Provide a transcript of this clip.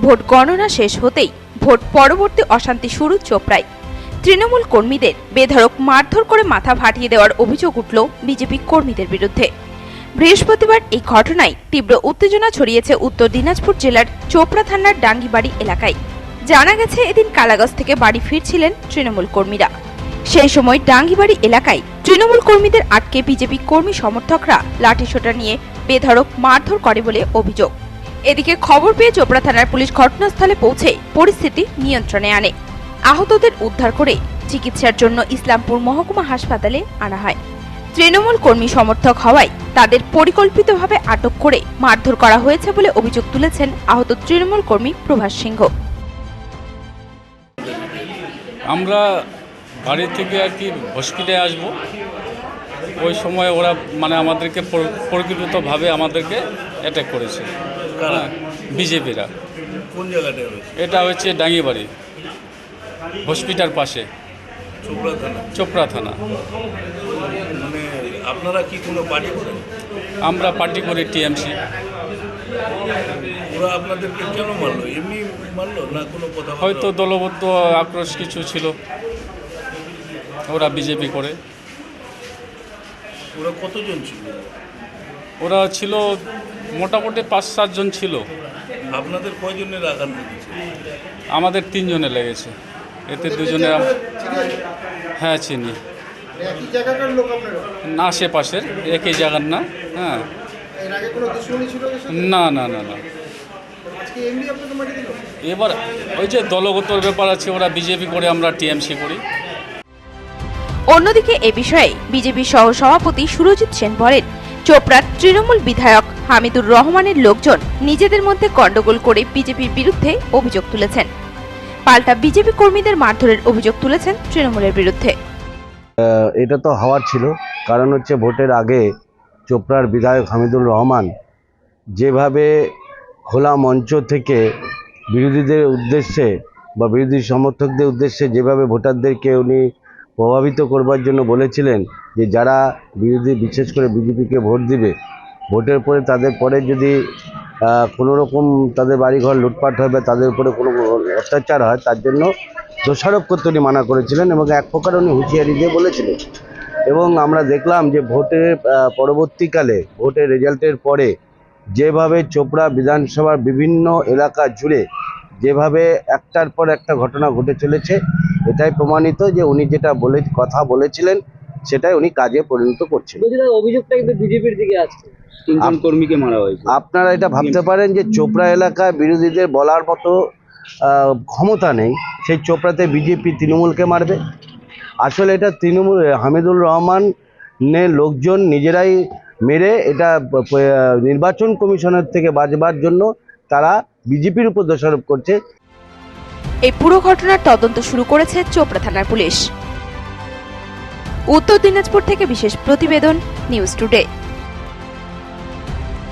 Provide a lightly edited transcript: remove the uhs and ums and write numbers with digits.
Vote গণনা শেষ হতেই ভোট পরবর্তী অশান্তি শুরু চোপড়ায়। তৃণমূল কর্মীদের বেধড়ক মারধর করে মাথা ফাটিয়ে দেওয়ার অভিযোগ উঠল বিজেপি কর্মীদের বিরুদ্ধে। বৃহস্পতিবার এই ঘটনায় তীব্র উত্তেজনা ছড়িয়েছে উত্তর দিনাজপুর জেলার চোপড়া থানার ডাঙ্গিবাড়ি এলাকায়। জানা গেছে, এদিন কালাগঞ্জ থেকে বাড়ি ফিরছিলেন তৃণমূল কর্মীরা। সেই সময় ডাঙ্গিবাড়ি এলাকায় তৃণমূল কর্মীদের আটকে বিজেপি কর্মী সমর্থকরা লাঠিসোঁটা নিয়ে বেধড়ক মারধর করে বলে অভিযোগ। এদিকে খবর পেয়ে চোপড়া থানার পুলিশ ঘটনাস্থলে পৌঁছে পরিস্থিতি নিয়ন্ত্রণে আনে। আহতদের উদ্ধার করে চিকিৎসার জন্য ইসলামপুর মহকুমা হাসপাতালে আনা হয়। তৃণমূল কর্মী সমর্থক হওয়ায় তাদের পরিকল্পিতভাবে আটক করে মারধর করা হয়েছে বলে অভিযোগ তুলেছেন আহত তৃণমূল কর্মী প্রভাস সিংহ। আমরা বাড়ি থেকে আর কি হসপিটালে আসবো, ওই সময় ওরা আমাদেরকে পরিকল্পিতভাবে আমাদেরকে অ্যাটাক করেছে। বিজেপিরা। কোন জায়গাটা হয়েছে? এটা হচ্ছে ডাঙ্গিবাড়ি হসপিটাল পাশে, চোপড়া থানা। মানে আপনারা কি কোনো পার্টি করেন? আমরা পার্টি করি টিএমসি। ওরা আপনাদেরকে কেন মারলো? এমনি মারলো না কোনো কথা? হয়তো দলবদ্ধ আক্রোশ কিছু ছিল, ওরা বিজেপি করে। ওরা কতজন ছিল? ওরা ছিল মোটামুটি 5-7 জন ছিল। আপনাদের কয়জনের আঘাত লেগেছে? আমাদের 3 জনে লেগেছে, এতে 2 জনে। হ্যাঁ, চিনি। একই জায়গাটার লোক আপনারা? না, আশেপাশের, একই জায়গার না। হ্যাঁ, এর আগে কোনো দুশ্মনী ছিল এর সাথে? না না না না। আজকে এমনি আপনাকে মাটি দিল? এবার ওই যে দলগত ব্যাপার আছে, ওরা বিজেপি করে, আমরা টিএমসি করি। অন্যদিকে এ বিষয়ে বিজেপি সহ সভাপতি সুরজিৎ সেন বলেন, চোপড়ার তৃণমূল বিধায়ক হামিদুর রহমানের লোকজন নিজেদের মধ্যে গন্ডগোল করে বিজেপির বিরুদ্ধে অভিযোগ তুলেছেন। পাল্টা বিজেপি কর্মীদের মারধরের অভিযোগ তুলেছেন তৃণমূলের বিরুদ্ধে। এটা তো হওয়ার ছিল, কারণ হচ্ছে ভোটের আগে চোপড়ার বিধায়ক হামিদুর রহমান যেভাবে খোলা মঞ্চ থেকে বিরোধীদের উদ্দেশ্যে বা বিরোধী সমর্থকদের উদ্দেশ্যে যেভাবে ভোটারদেরকে উনি প্রভাবিত করবার জন্য বলেছিলেন যে যারা বিরোধী, বিশেষ করে বিজেপিকে ভোট দিবে, ভোটের পরে তাদের পরে যদি কোনো রকম তাদের বাড়িঘর লুটপাট হয় বা তাদের উপরে কোনো অত্যাচার হয়, তার জন্য দোষারোপ করতে উনি মানা করেছিলেন এবং এক প্রকার উনি হুঁশিয়ারি দিয়ে বলেছিলেন। এবং আমরা দেখলাম যে ভোটের পরবর্তীকালে, ভোটের রেজাল্টের পরে যেভাবে চোপড়া বিধানসভার বিভিন্ন এলাকা জুড়ে যেভাবে একটার পর একটা ঘটনা ঘটে চলেছে, এটাই প্রমাণিত যে উনি যেটা কথা বলেছিলেন সেটাই উনি কাজে পরিণত করছেন। অভিযোগটা কিন্তু বিজেপির দিকে আসছে, 3 জন কর্মীকে মারা হয়েছে। আপনারা এটা ভাবতে পারেন যে চোপড়া এলাকায় বিরোধীদের বলার মতো ক্ষমতা নেই, সেই চোপড়াতে বিজেপি তৃণমূলকে মারবে? আসলে এটা তৃণমূল হামিদুর রহমানের লোকজন নিজেরাই মেরে এটা নির্বাচন কমিশনের থেকে বাঁচবার জন্য তারা বিজেপির উপর দোষারোপ করছে। এই পুরো ঘটনার তদন্ত শুরু করেছে চোপড়া থানার পুলিশ। উত্তর দিনাজপুর থেকে বিশেষ প্রতিবেদন, নিউজ টুডে।